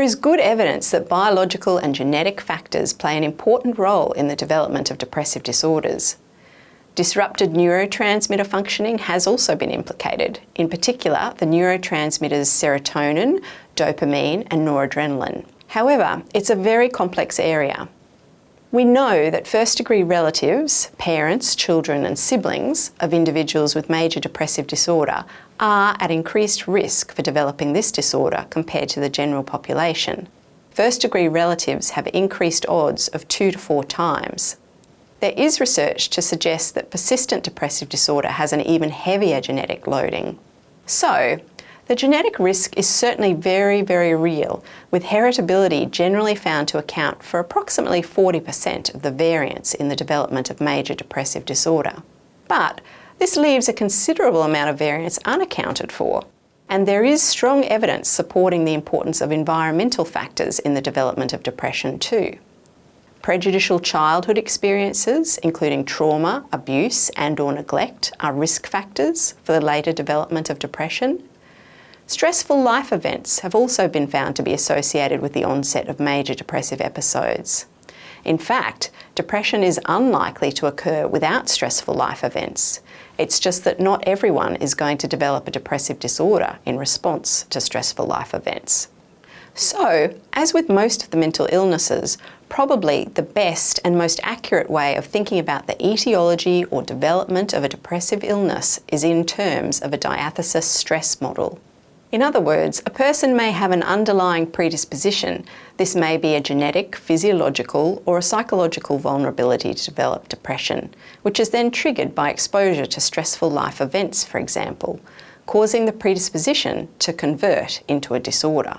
There is good evidence that biological and genetic factors play an important role in the development of depressive disorders. Disrupted neurotransmitter functioning has also been implicated, in particular the neurotransmitters serotonin, dopamine and noradrenaline. However, it's a very complex area. We know that first-degree relatives, parents, children and siblings of individuals with major depressive disorder are at increased risk for developing this disorder compared to the general population. First-degree relatives have increased odds of 2 to 4 times. There is research to suggest that persistent depressive disorder has an even heavier genetic loading. So, the genetic risk is certainly very, very real, with heritability generally found to account for approximately 40% of the variance in the development of major depressive disorder. But this leaves a considerable amount of variance unaccounted for, and there is strong evidence supporting the importance of environmental factors in the development of depression too. Prejudicial childhood experiences, including trauma, abuse and/or neglect, are risk factors for the later development of depression. Stressful life events have also been found to be associated with the onset of major depressive episodes. In fact, depression is unlikely to occur without stressful life events. It's just that not everyone is going to develop a depressive disorder in response to stressful life events. So, as with most of the mental illnesses, probably the best and most accurate way of thinking about the etiology or development of a depressive illness is in terms of a diathesis stress model. In other words, a person may have an underlying predisposition. This may be a genetic, physiological or a psychological vulnerability to develop depression, which is then triggered by exposure to stressful life events, for example, causing the predisposition to convert into a disorder.